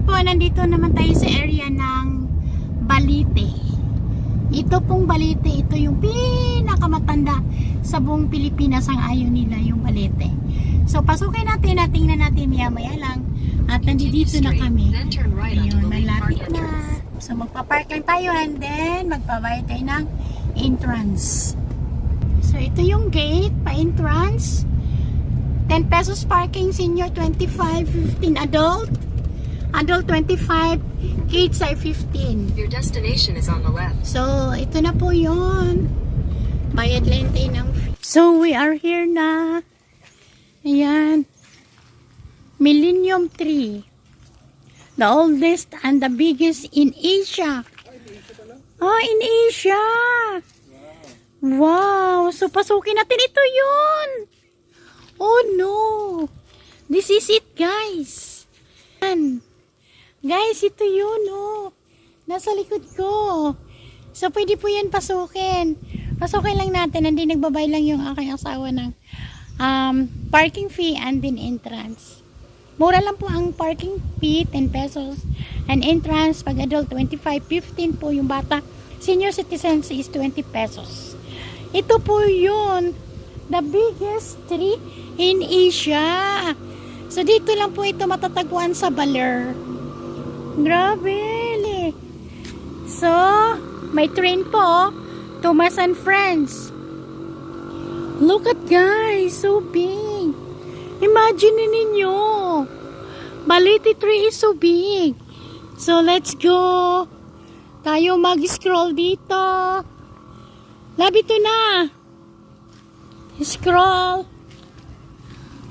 po, nandito naman tayo sa area ng Balite. Ito pong Balite, ito yung pinakamatanda sa buong Pilipinas, ang ayon nila yung Balite. So pasukin natin, tingnan natin maya lang. At nandito na kami. Ayun, malapit na. So magpa-park lang tayo and then magbabayad tayo ng entrance. So ito yung gate, pa-entrance. 10 pesos parking, senior 25, 15 adult. Adult 25, kids ay 15. Your destination is on the left. So, ito na po yun. Bayad lang tayo ng fee. So, we are here na. Ayan. Millennium Tree. The oldest and the biggest in Asia. Oh, in Asia. Wow. So, pasukin natin. Ito yun. Oh, no. This is it, guys. Ayan. Guys, ito yun, oh. Nasa likod ko. So, pwede po yan pasukin. Pasukin lang natin. Hindi nagbabay lang yung aking asawa ng parking fee and then entrance. Mura lang po ang parking fee, 10 pesos. And entrance, pag adult, 25, 15 po yung bata. Senior citizens is 20 pesos. Ito po yun. The biggest tree in Asia. So, dito lang po ito matatagpuan sa Baler. Grabe. So, may train po. Thomas and Friends. Look at guys. So big. Imagine ninyo. Balete tree is so big. So, let's go. Tayo mag-scroll dito. Labi ito na. Scroll.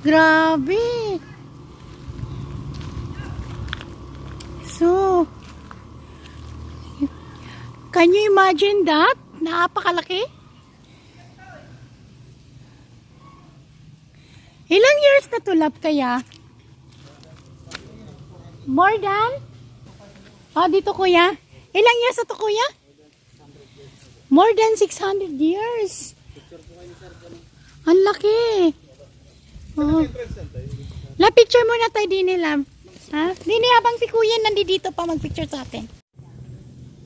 Grabe. So, can you imagine that? Napakalaki. Ilang years na tulap kaya? More than? Oh, dito kuya. Ilang years na to kuya? More than 600 years. Ang laki. Oh. La picture muna tayo din nila. Ha? Dini habang si kuya nandito pa mag-picture sa atin.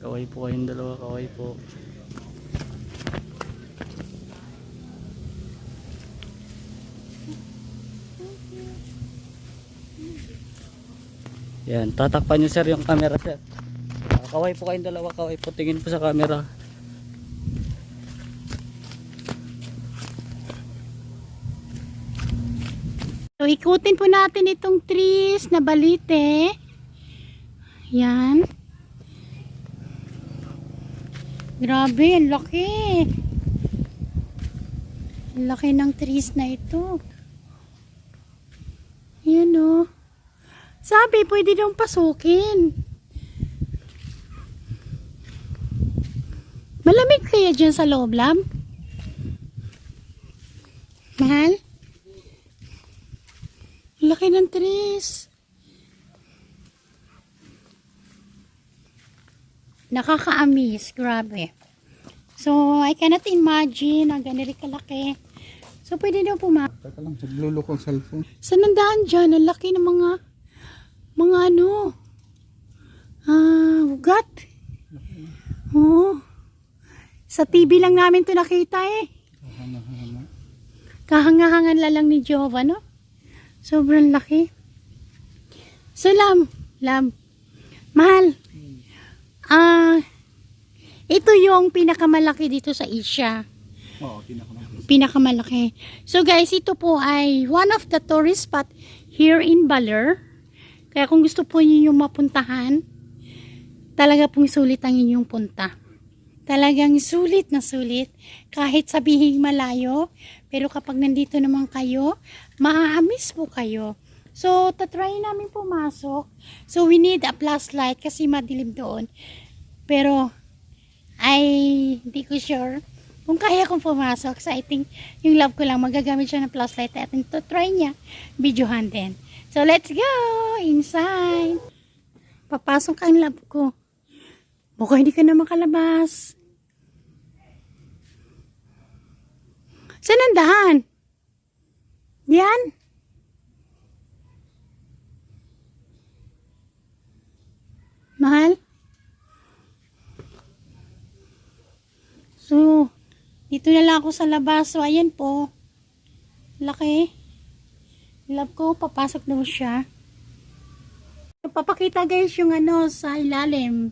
Kaway po kayong dalawa, kaway po. Yan, tatakpan nyo sir yung camera sir. Kaway po kayong dalawa, kaway po, tingin po sa camera. So, ikutin po natin itong trees na balite. Yan. Grabe, ang laki. Ang laki ng trees na ito. Yan o. Sabi, pwede daw pasukin. Malamig kaya dyan sa loob, Lam? Mahal? Laki ng trees. Nakaka-amaze. Grabe. So, I cannot imagine ang ganito kalaki. So, pwede daw pumasok. Teka lang, nagluloko ang cellphone. Saan nandaan dyan? Ang laki ng mga ano. Ugat. Oh. Sa TV lang namin to nakita eh. Kahanga-hangan lang ni Jova, no? Sobrang laki. So, Lam. Mahal. Ito yung pinakamalaki dito sa Asia. Oo, Pinakamalaki. So, guys, ito po ay one of the tourist spot here in Baler. Kaya kung gusto po niyo yung mapuntahan, talaga pong sulit ang inyong punta. Talagang sulit na sulit. Kahit sabihin malayo, pero kapag nandito naman kayo, maa-miss po kayo. So, tatry namin pumasok. So, we need a flashlight kasi madilim doon. Pero, hindi ko sure kung kaya kong pumasok. So, I think, yung love ko lang, magagamit siya ng flashlight at ito try niya, videohan din. So, let's go! Inside! Papasok ang love ko. Baka hindi ka na makalabas. Saan ang dahan? Yan? Mahal? So, dito na lang ako sa labas. So, ayan po. Laki. Love ko, papasok daw siya. Papakita guys yung ano sa ilalim.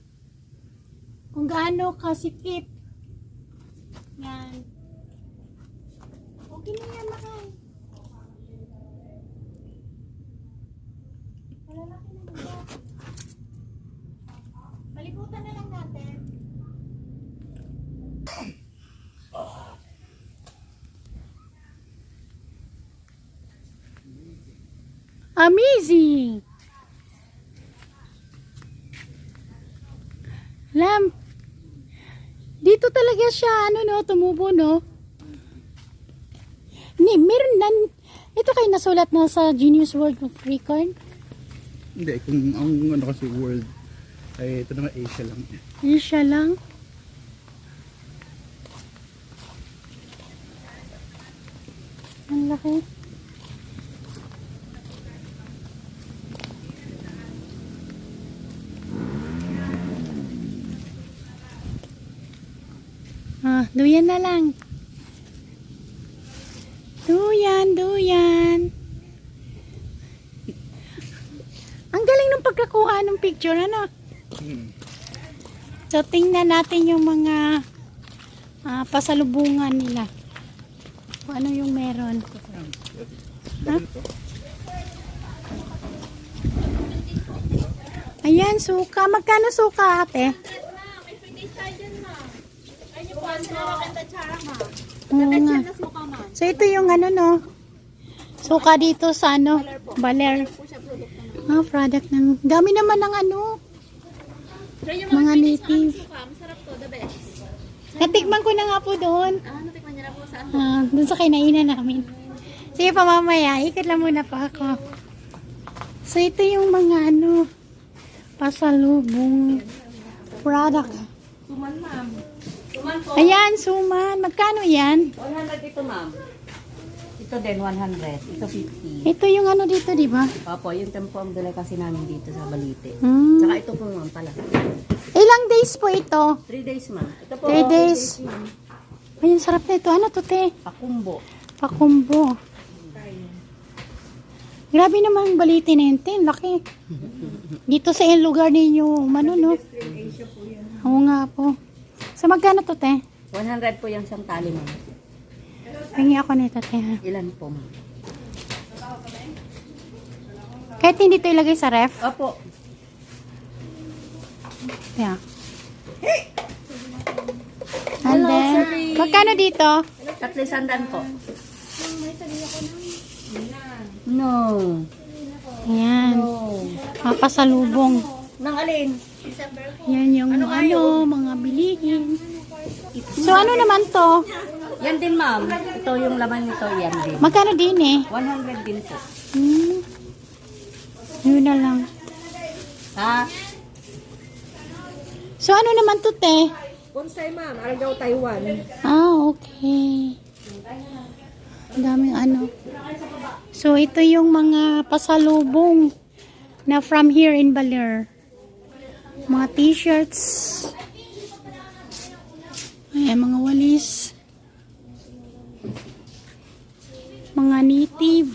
Kung gaano kasikip. Yan. Okay na yan, mahal. Malalaki na ba? Palibutan na lang natin. Amazing! Lam, dito talaga siya, ano no, tumubo no? Meron na, ito kayo nasulat na sa Guinness World of Record? Hindi, kung ang ano kasi world, ay ito naman Asia lang. Asia lang? Ang laki. Duyan na lang. Duyan. Ang galing ng pagkakuha ng picture, ano? So, tingnan natin yung mga pasalubungan nila. Kung ano yung meron. Ha? Ayan, suka. Magkano suka, ate? Oo nga. So, ito yung ano, no? Suka dito sa ano? Baler. Product ng... Dami naman ng ano. Mga native. Masarap to, the best. Natikman ko na nga po doon. Natikman niya na po saan? Doon sa kinainan namin. Sige pa mamaya. Ikot lang muna pa ako. So, ito yung mga ano, pasalubong product. Suman, ma'am. Suman po. Ayan, suman. Magkano yan? 100 ito, ma'am. Ito din, 100. Ito 50. Ito yung ano dito, di ba? Opo, yung tempo ang dala kasi namin dito sa Balite. Hmm. Saka ito po, ma'am, pala. Ilang days po ito? 3 days, ma'am. Ito po, 3 days. ma'am. Ayun, sarap na ito. Ano to, te? Pakumbo. Pakumbo. Grabe naman ang baliti na yun, te. Laki. Dito sa yung lugar ninyo, ano, no? Oo nga po. So, magkano to, te? 100 po yung isang tali, ma'am. Hingi ako nito, te. Ha? Ilan po, ma'am? Kahit hindi ito ilagay sa ref. Opo. Yeah. And then, magkano dito? Tatlo sandan po. No. Ayan. No. Papasalubong. Nang alin? Yan yung ano, mga bilihin. So, ano naman to? Yan din, ma'am. Ito yung laman nito, yan din. Magkano din eh? 100 din po. Yun na lang. Ha? So, ano naman to, te? Bonsai, ma'am. Aragaw, Taiwan. Okay. Ang daming ano. So, ito yung mga pasalubong na from here in Baler. Mga t-shirts. Ayan, mga walis. Mga native.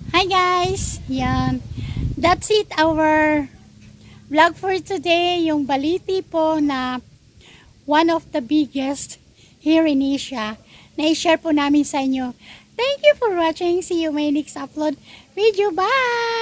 Hi guys! Yan. That's it, our vlog for today. Yung Balite po na one of the biggest here in Asia. Na-share po namin sa inyo. Thank you for watching. See you in my next upload video. Bye!